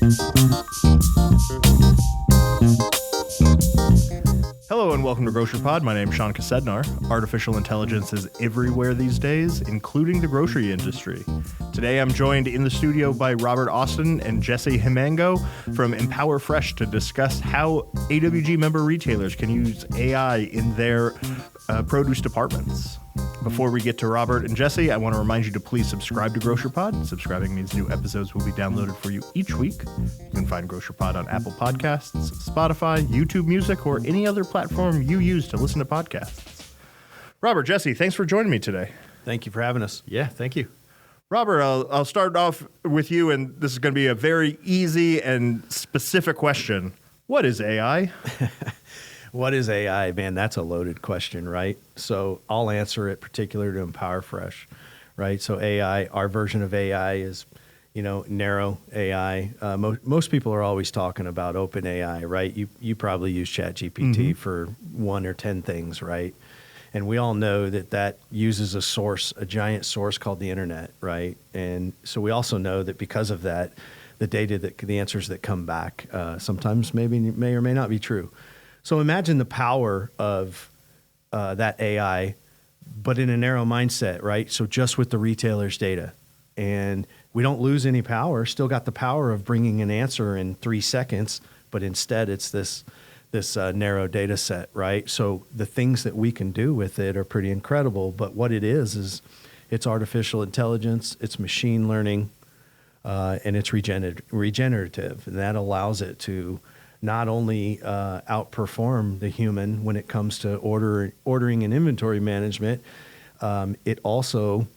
Hello and welcome to Grocery Pod. My name is Sean Kosednar. Artificial intelligence is everywhere these days, including the grocery industry. Today I'm joined in the studio by Robert Austin and Jesse Himango from Empower Fresh to discuss how AWG member retailers can use AI in their produce departments. Before we get to Robert and Jesse, I want to remind you to please subscribe to Grocery Pod. Subscribing means new episodes will be downloaded for you each week. You can find Grocery Pod on Apple Podcasts, Spotify, YouTube Music, or any other platform you use to listen to podcasts. Robert, Jesse, thanks for joining me today. Thank you for having us. Yeah, thank you. Robert, I'll start off with you, and this is going to be a very easy and specific question. What is AI? What is AI? Man, that's a loaded question, right? So I'll answer it particular to Empower Fresh, right? So AI, our version of AI is, narrow AI. Most people are always talking about open AI, right? You probably use ChatGPT for 1 or 10 things, right? And we all know that uses a giant source called the internet, right? And so we also know that because of that, the answers that come back sometimes may or may not be true. So imagine the power of that AI, but in a narrow mindset, right? So just with the retailer's data. And we don't lose any power, still got the power of bringing an answer in 3 seconds, but instead it's this narrow data set, right? So the things that we can do with it are pretty incredible, but what it is it's artificial intelligence, it's machine learning, and it's regenerative. And that allows it to not only outperform the human when it comes to ordering and inventory management, it also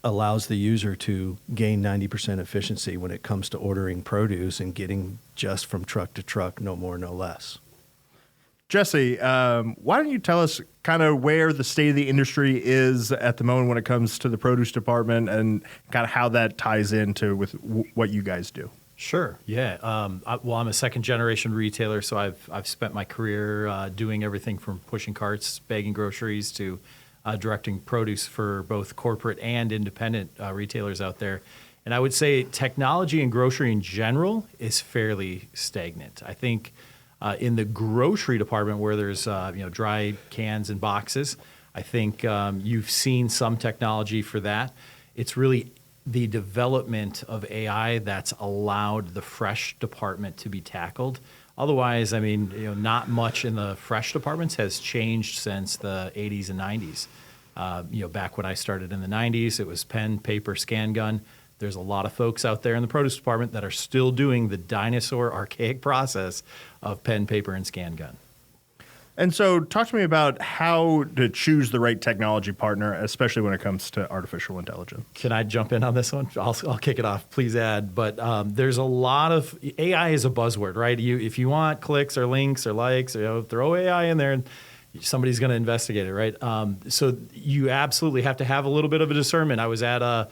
allows the user to gain 90% efficiency when it comes to ordering produce and getting just from truck to truck, no more, no less. Jesse, why don't you tell us kind of where the state of the industry is at the moment when it comes to the produce department and kind of how that ties into with what you guys do? Sure. Yeah. I'm a second generation retailer, so I've spent my career doing everything from pushing carts, bagging groceries, to directing produce for both corporate and independent retailers out there. And I would say technology in grocery in general is fairly stagnant. I think in the grocery department where there's dry cans and boxes, I think you've seen some technology for that. It's really the development of AI that's allowed the fresh department to be tackled. Otherwise, not much in the fresh departments has changed since the 80s and 90s. Back when I started in the 90s, it was pen, paper, scan gun. There's a lot of folks out there in the produce department that are still doing the dinosaur archaic process of pen, paper, and scan gun. And so talk to me about how to choose the right technology partner, especially when it comes to artificial intelligence. Can I jump in on this one? I'll kick it off. Please add. But there's a lot of AI is a buzzword, right? If you want clicks or links or likes, throw AI in there and somebody's going to investigate it, right? So you absolutely have to have a little bit of a discernment. I was at a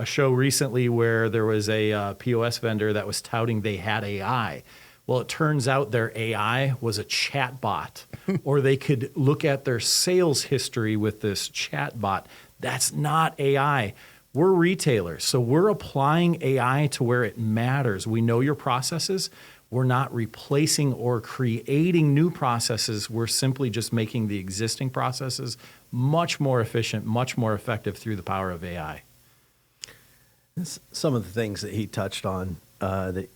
show recently where there was a POS vendor that was touting they had AI. Well, it turns out their AI was a chat bot, or they could look at their sales history with this chat bot. That's not AI. We're retailers, so we're applying AI to where it matters. We know your processes. We're not replacing or creating new processes. We're simply just making the existing processes much more efficient, much more effective through the power of AI. Some of the things that he touched on that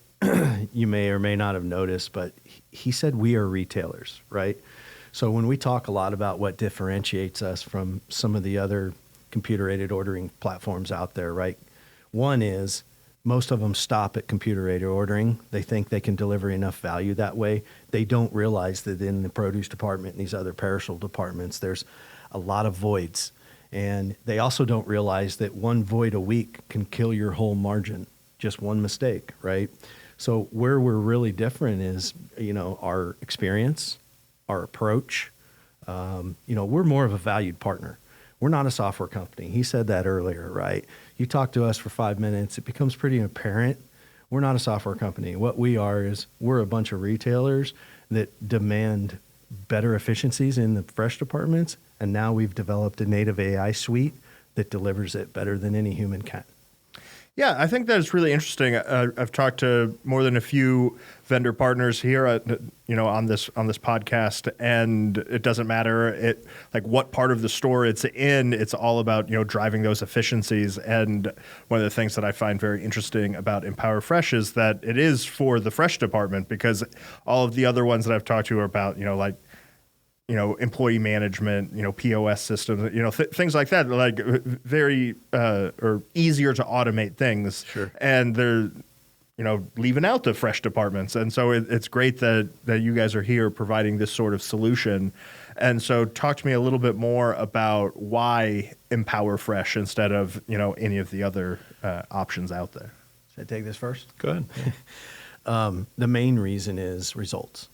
you may or may not have noticed, but he said we are retailers, right? So when we talk a lot about what differentiates us from some of the other computer-aided ordering platforms out there, right? One is most of them stop at computer-aided ordering. They think they can deliver enough value that way. They don't realize that in the produce department and these other perishable departments, there's a lot of voids. And they also don't realize that one void a week can kill your whole margin, just one mistake, right? So where we're really different is, our experience, our approach. We're more of a valued partner. We're not a software company. He said that earlier, right? You talk to us for 5 minutes, it becomes pretty apparent. We're not a software company. What we are is we're a bunch of retailers that demand better efficiencies in the fresh departments. And now we've developed a native AI suite that delivers it better than any human can. Yeah, I think that's really interesting. I've talked to more than a few vendor partners here, on this podcast, and it doesn't matter like what part of the store it's in. It's all about driving those efficiencies. And one of the things that I find very interesting about Empower Fresh is that it is for the fresh department, because all of the other ones that I've talked to are about employee management, POS systems, things like that, like very or easier to automate things. Sure. And they're, leaving out the fresh departments. And so it's great that you guys are here providing this sort of solution. And so talk to me a little bit more about why Empower Fresh instead of, any of the other options out there. Should I take this first? Go ahead. The main reason is results.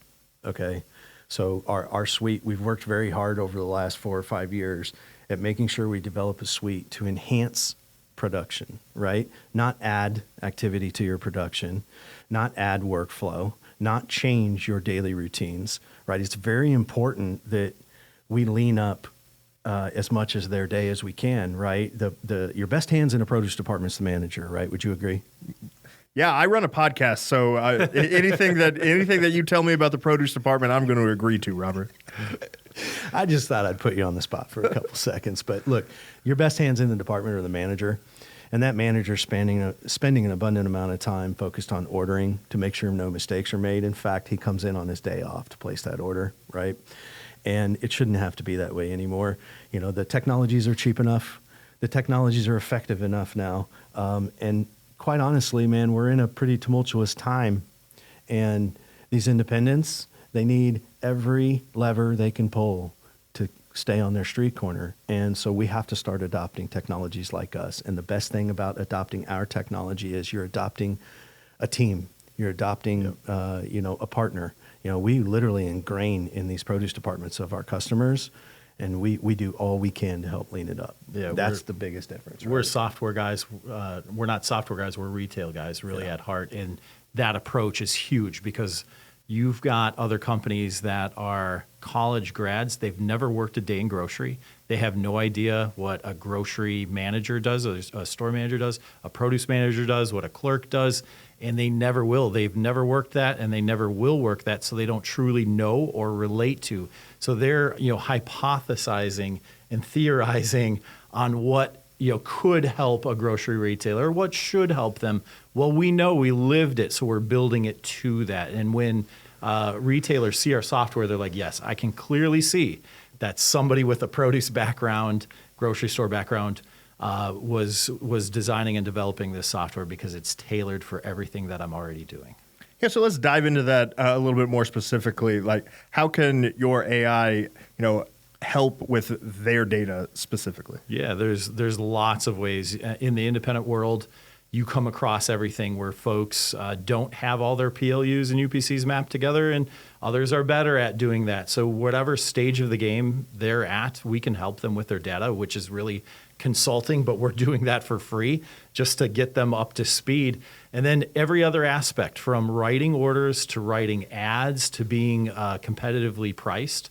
Okay. So our suite, we've worked very hard over the last 4 or 5 years at making sure we develop a suite to enhance production, right? Not add activity to your production, not add workflow, not change your daily routines, right? It's very important that we lean up as much as their day as we can, right? Your best hands in a produce department is the manager, right? Would you agree? Yeah, I run a podcast, so anything that you tell me about the produce department, I'm going to agree to, Robert. I just thought I'd put you on the spot for a couple seconds. But look, your best hands in the department are the manager, and that manager spending an abundant amount of time focused on ordering to make sure no mistakes are made. In fact, he comes in on his day off to place that order, right? And it shouldn't have to be that way anymore. The technologies are cheap enough. The technologies are effective enough now. And quite honestly, man, we're in a pretty tumultuous time, and these independents, they need every lever they can pull to stay on their street corner. And so we have to start adopting technologies like us. And the best thing about adopting our technology is you're adopting a team. You're adopting, a partner. We literally ingrain in these produce departments of our customers, and we do all we can to help lean it up. Yeah, that's the biggest difference. Right? We're software guys. We're not software guys. We're retail guys, really at heart. And that approach is huge because you've got other companies that are college grads. They've never worked a day in grocery. They have no idea what a grocery manager does, a store manager does, a produce manager does, what a clerk does, and they never will. They've never worked that, and they never will work that, so they don't truly know or relate to. So they're hypothesizing and theorizing on what could help a grocery retailer, what should help them. Well, we know we lived it, so we're building it to that. And when retailers see our software, they're like, yes, I can clearly see that somebody with a produce background, grocery store background, was designing and developing this software because it's tailored for everything that I'm already doing. Yeah, so let's dive into that a little bit more specifically. Like, how can your AI, help with their data specifically? Yeah, there's lots of ways. In the independent world, you come across everything where folks don't have all their PLUs and UPCs mapped together, and others are better at doing that. So whatever stage of the game they're at, we can help them with their data, which is really consulting, but we're doing that for free just to get them up to speed. And then every other aspect, from writing orders to writing ads to being competitively priced,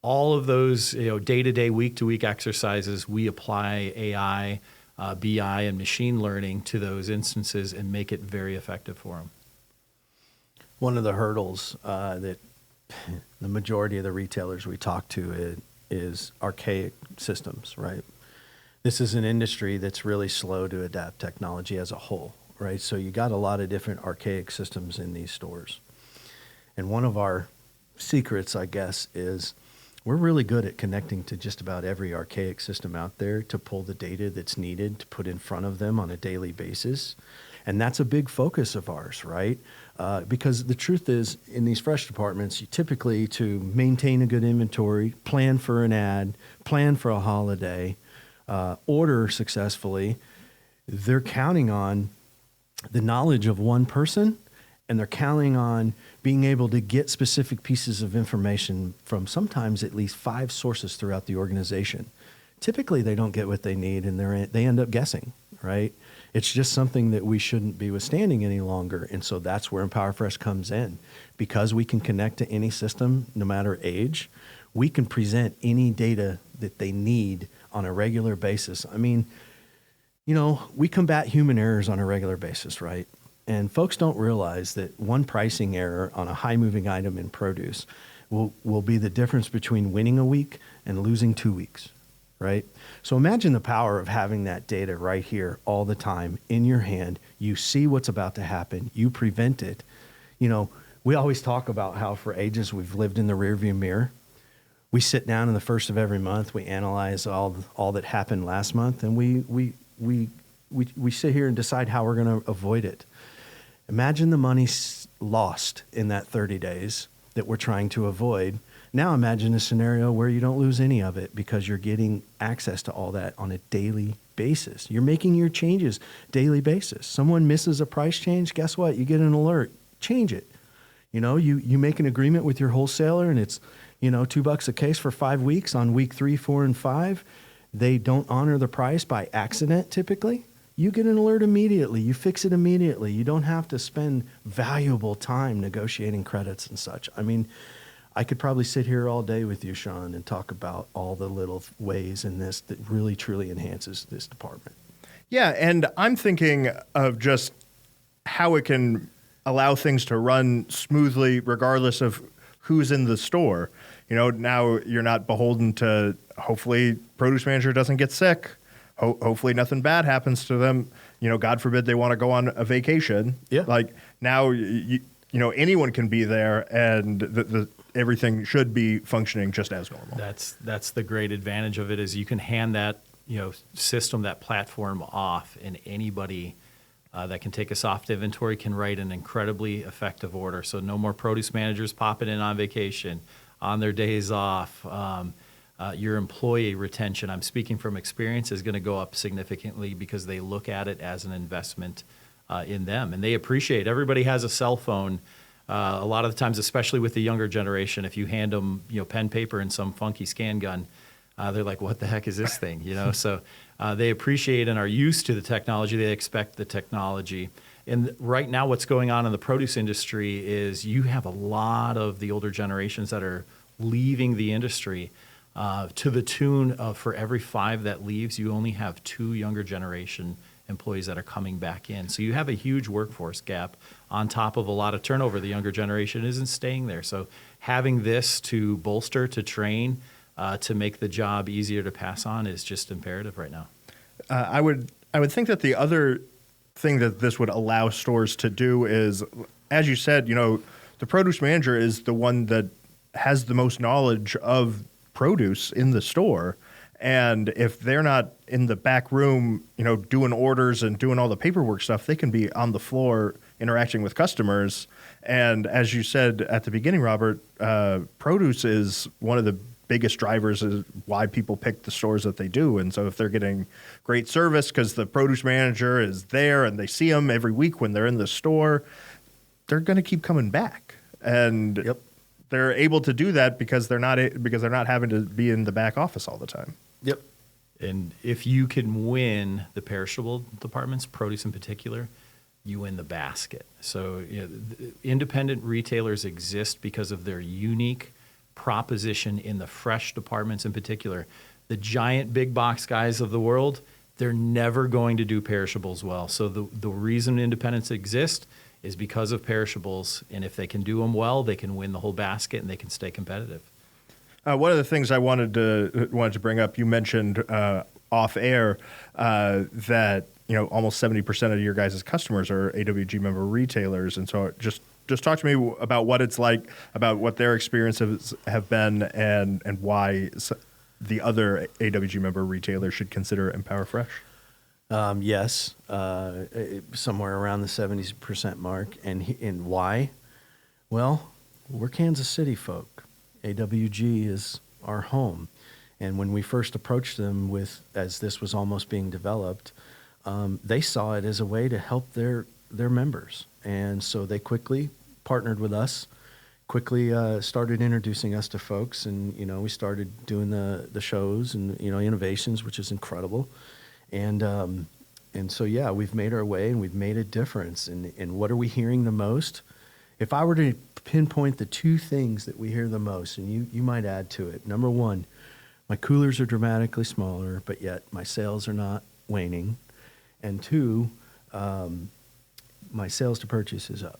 all of those day-to-day, week-to-week exercises, we apply AI, BI, and machine learning to those instances and make it very effective for them. One of the hurdles that the majority of the retailers we talk to is archaic systems, right? This is an industry that's really slow to adapt technology as a whole, right? So you got a lot of different archaic systems in these stores. And one of our secrets, I guess, is we're really good at connecting to just about every archaic system out there to pull the data that's needed to put in front of them on a daily basis. And that's a big focus of ours, right? Because the truth is, in these fresh departments, you typically, to maintain a good inventory, plan for an ad, plan for a holiday, order successfully, they're counting on the knowledge of one person, and they're counting on being able to get specific pieces of information from sometimes at least 5 sources throughout the organization. Typically, they don't get what they need, and they end up guessing, right? It's just something that we shouldn't be withstanding any longer. And so that's where Empower Fresh comes in. Because we can connect to any system, no matter age, we can present any data that they need on a regular basis. I mean, We combat human errors on a regular basis, right? And folks don't realize that one pricing error on a high moving item in produce will be the difference between winning a week and losing 2 weeks, right? So imagine the power of having that data right here all the time in your hand. You see what's about to happen. You prevent it. We always talk about how for ages we've lived in the rearview mirror. We sit down in the first of every month. We analyze all that happened last month, and we sit here and decide how we're going to avoid it. Imagine the money lost in that 30 days that we're trying to avoid. Now imagine a scenario where you don't lose any of it because you're getting access to all that on a daily basis. You're making your changes daily basis. Someone misses a price change, guess what? You get an alert. Change it. You make an agreement with your wholesaler and it's, $2 a case for 5 weeks. On week 3, 4, and 5, they don't honor the price by accident typically. You get an alert immediately. You fix it immediately. You don't have to spend valuable time negotiating credits and such. I mean, I could probably sit here all day with you, Sean, and talk about all the little ways in this that really, truly enhances this department. Yeah, and I'm thinking of just how it can allow things to run smoothly regardless of who's in the store. Now you're not beholden to, hopefully, produce manager doesn't get sick. Hopefully nothing bad happens to them. God forbid they want to go on a vacation. Yeah. Like now, anyone can be there and everything should be functioning just as normal. That's the great advantage of it is you can hand that system, that platform off, and anybody that can take a soft inventory can write an incredibly effective order. So no more produce managers popping in on vacation, on their days off. Your employee retention, I'm speaking from experience, is going to go up significantly because they look at it as an investment in them. And they appreciate, everybody has a cell phone. A lot of the times, especially with the younger generation, if you hand them pen, paper, and some funky scan gun, they're like, what the heck is this thing? So they appreciate and are used to the technology. They expect the technology. And right now what's going on in the produce industry is you have a lot of the older generations that are leaving the industry to the tune of, for every 5 that leaves, you only have 2 younger generation employees that are coming back in. So you have a huge workforce gap on top of a lot of turnover. The younger generation isn't staying there. So having this to bolster, to train, to make the job easier to pass on is just imperative right now. I would think that the other thing that this would allow stores to do is, as you said, the produce manager is the one that has the most knowledge of produce in the store. And if they're not in the back room, doing orders and doing all the paperwork stuff, they can be on the floor interacting with customers. And as you said at the beginning, Robert, produce is one of the biggest drivers is why people pick the stores that they do. And so if they're getting great service because the produce manager is there and they see them every week when they're in the store, they're going to keep coming back. And Yep. they're able to do that because they're not having to be in the back office all the time. Yep. And if you can win the perishable departments, produce in particular, you win the basket. So independent retailers exist because of their unique proposition in the fresh departments in particular. The giant big box guys of the world, they're never going to do perishables well. So the reason independents exist is because of perishables. And if they can do them well, they can win the whole basket and they can stay competitive. One of the things I wanted to bring up, you mentioned off air that almost 70% of your guys' customers are AWG member retailers, and so just talk to me about what it's like, about what their experiences have been, and why the other AWG member retailers should consider Empower Fresh. Yes, somewhere around the 70% mark, and why? Well, we're Kansas City folk. AWG is our home. And when we first approached them as this was almost being developed, they saw it as a way to help their members. And so they quickly partnered with us, quickly started introducing us to folks. And, we started doing the shows and, innovations, which is incredible. And so, yeah, we've made our way and we've made a difference. And what are we hearing the most? If I were to pinpoint the 2 things that we hear the most, and you might add to it. Number 1, my coolers are dramatically smaller, but yet my sales are not waning. And two, my sales to purchase is up.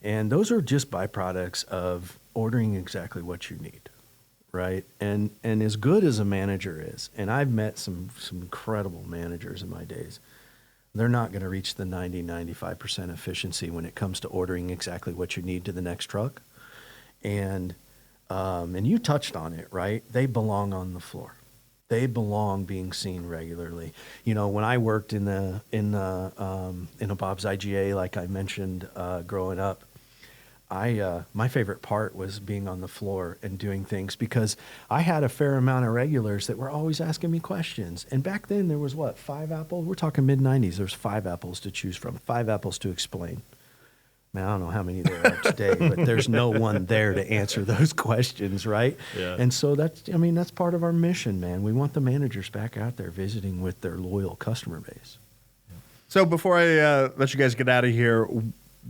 And those are just byproducts of ordering exactly what you need, right? And as good as a manager is, and I've met some incredible managers in my days, they're not going to reach the 90-95% efficiency when it comes to ordering exactly what you need to the next truck. And you touched on it, right? They belong on the floor. They belong being seen regularly. You know, when I worked in a Bob's IGA, like I mentioned, growing up, my favorite part was being on the floor and doing things, because I had a fair amount of regulars that were always asking me questions. And back then there was 5 apples? We're talking mid-90s. There's 5 apples to choose from, 5 apples to explain. Man, I don't know how many there are today, but there's no one there to answer those questions, right? Yeah. And so that's part of our mission, man. We want the managers back out there visiting with their loyal customer base. So before I let you guys get out of here,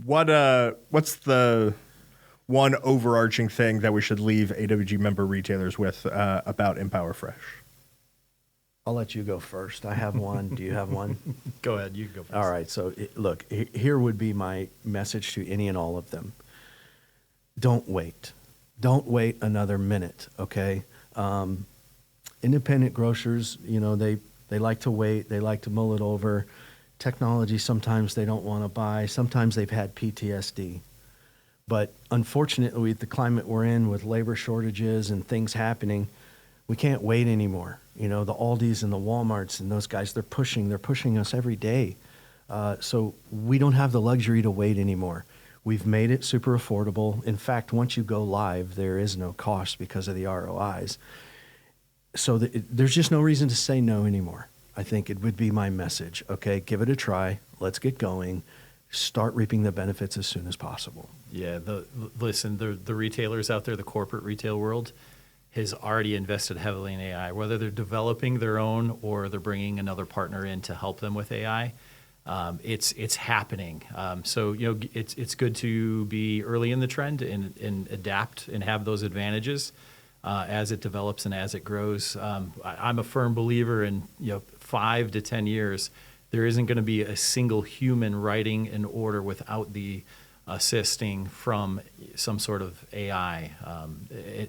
what's the one overarching thing that we should leave AWG member retailers with about Empower Fresh? I'll let you go first. I have one. Do you have one? Go ahead. You can go first. All right. So look, here would be my message to any and all of them. Don't wait. Don't wait another minute. Okay. Independent grocers, they like to wait. They like to mull it over. Technology, sometimes they don't want to buy. Sometimes they've had PTSD. But unfortunately, with the climate we're in, with labor shortages and things happening, we can't wait anymore. The Aldis and the Walmarts and those guys, they're pushing us every day. So we don't have the luxury to wait anymore. We've made it super affordable. In fact, once you go live, there is no cost because of the ROIs. So there's just no reason to say no anymore. I think it would be my message. Okay, give it a try. Let's get going. Start reaping the benefits as soon as possible. Yeah, listen, the retailers out there, the corporate retail world, has already invested heavily in AI. Whether they're developing their own or they're bringing another partner in to help them with AI, it's happening. So it's good to be early in the trend and adapt and have those advantages as it develops and as it grows. I'm a firm believer in 5 to 10 years, there isn't going to be a single human writing an order without the assisting from some sort of AI.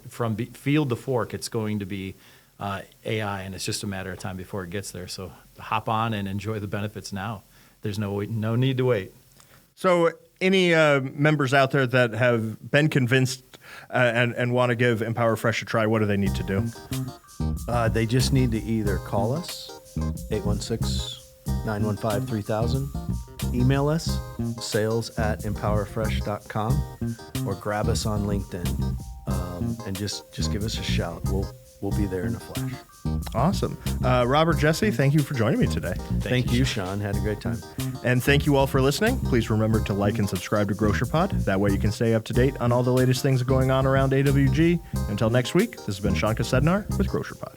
From field to fork, it's going to be AI, and it's just a matter of time before it gets there. So hop on and enjoy the benefits now. There's no need to wait. So any members out there that have been convinced and want to give Empower Fresh a try, what do they need to do? They just need to either call us, 816-915-3000, email us, sales@empowerfresh.com, or grab us on LinkedIn, and just give us a shout. We'll be there in a flash. Awesome. Robert, Jesse, thank you for joining me today. Thank you, Sean. Had a great time. And thank you all for listening. Please remember to like and subscribe to GrocerPod. That way you can stay up to date on all the latest things going on around AWG. Until next week, this has been Sean Kosednar with GrocerPod.